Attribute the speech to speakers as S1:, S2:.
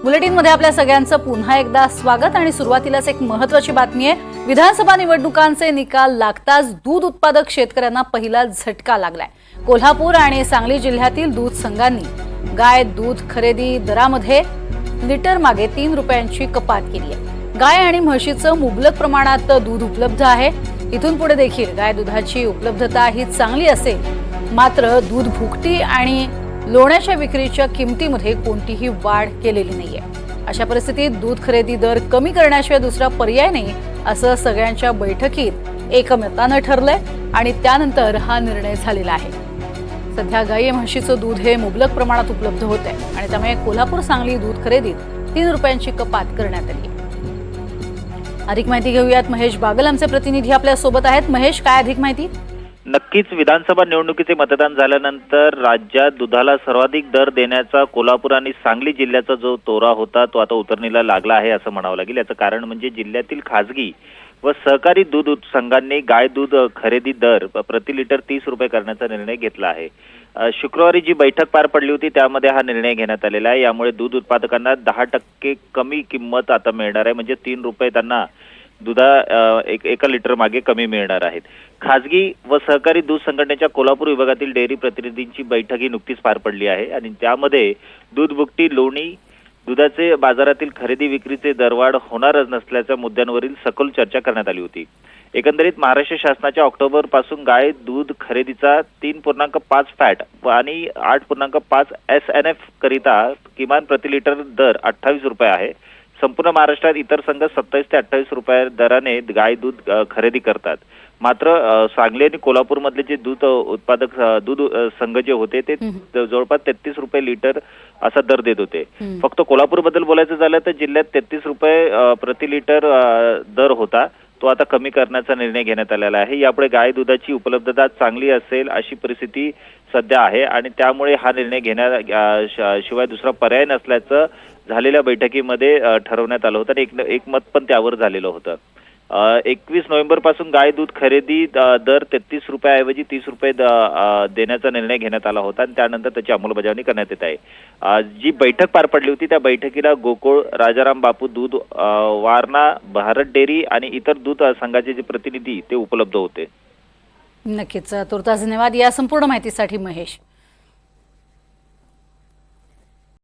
S1: बुलेटिनमध्ये आपल्या सगळ्यांचं पुन्हा एकदा स्वागत आणि सुरुवातीलाच एक महत्त्वाची बातमी आहे। विधानसभा निवडणुकांचे निकाल लागताच दूध उत्पादक शेतकऱ्यांना पहिला झटका लागलाय। कोल्हापूर आणि सांगली जिल्ह्यातील दूध संघांनी गाय दूध खरेदी दरामध्ये लिटर मागे 3 रुपयांची कपात केली आहे। गाय आणि म्हशीचं मुबलक प्रमाणात दूध उपलब्ध आहे। इथून पुढे देखील गाय दुधाची उपलब्धता ही चांगली असेल, मात्र दूध भुकटी आणि लोण्याच्या विक्रीच्या किमतीमध्ये कोणतीही वाढ केलेली नाहीये। अशा परिस्थितीत दूध खरेदी दर कमी करण्याशिवाय दुसरा पर्याय नाही असं सगळ्यांच्या बैठकीत एकमतानं ठरलंय आणि त्यानंतर हा निर्णय झालेला आहे। सध्या गाई म्हशीचं दूध हे मुबलक प्रमाणात उपलब्ध होत आहे आणि त्यामुळे कोल्हापूर सांगली दूध खरेदीत 3 रुपयांची कपात करण्यात आली। अधिक माहिती घेऊयात, महेश बागल आमचे प्रतिनिधी आपल्या सोबत आहेत। महेश, काय अधिक माहिती?
S2: नक्कीच विधानसभा निवडणुकीचे मतदान झाल्यानंतर राज्यात दुधाला सर्वाधिक दर देण्याचा कोल्हापूर आणि सांगली जिल्ह्याचा जो तोरा होता तो आता उतरणीला लागला आहे असं म्हणावं लागेल। याचं कारण म्हणजे जिल्ह्यातील खासगी व सहकारी दूध संघांनी गाय दूध खरेदी दर प्रति लिटर 30 रुपये करण्याचा निर्णय घेतला आहे। शुक्रवारी जी बैठक पार पडली होती त्यामध्ये हा निर्णय घेण्यात आलेला आहे। यामुळे दूध उत्पादकांना 10% कमी किंमत आता मिळणार आहे, म्हणजे 3 रुपये त्यांना एका लिटर मागे कमी मिळणार आहेत। खासगी व सहकारी दूध संघटनेच्या कोल्हापूर विभागातील डेअरी प्रतिनिधींची बैठक ही नुकतीच पार पडली आहे आणि त्यामध्ये दूध भुकटी, लोणी, दुधाचे बाजारातील खरेदी विक्रीचे दरवाढ होणारच नसल्याच्या मुद्द्यांवरील सखोल चर्चा करण्यात आली होती। एकंदरीत महाराष्ट्र शासनाच्या ऑक्टोबर पासून गाय दूध खरेदीचा 3.5 फॅट आणि 8.5 SNF करिता किमान प्रति लिटर दर 28 रुपये आहे। संपूर्ण महाराष्ट्रात इतर संघ 27 ते 28 रुपये दराने गाय दूध खरेदी करतात। मात्र सांगली आणि कोल्हापूर मधले जे दूध उत्पादक दूध संघ जे होते ते जवळपास 33 रुपये लिटर असा दर देत होते। फक्त कोल्हापूर बद्दल बोलायचं झालं तर जिल्ह्यात 33 रुपये प्रति लिटर दर होता, तो आता कमी करण्याचा निर्णय घेण्यात आलेला आहे। यापुढे गाय दुधाची उपलब्धता चांगली असेल अशी परिस्थिती सध्या आहे आणि त्यामुळे हा निर्णय घेण्याशिवाय दुसरा पर्याय नसल्याचं झालेल्या बैठकीमध्ये ठरवण्यात आलं होतं आणि एक मत पण त्यावर झालेलं होतं। 21 नोव्हेंबर पासून गाय दूध खरेदी दर 33 रुपयाऐवजी 30 रुपये देण्याचा निर्णय घेण्यात आला होता आणि त्यानंतर त्याची अंमलबजावणी करण्यात येत आहे। जी बैठक पार पडली होती त्या बैठकीला गोकुळ, राजाराम बापू दूध, वारणा, भारत डेअरी आणि इतर दूध संघाचे जे प्रतिनिधी ते उपलब्ध होते।
S1: नक्कीच, तुर्तास धन्यवाद या संपूर्ण माहितीसाठी महेश।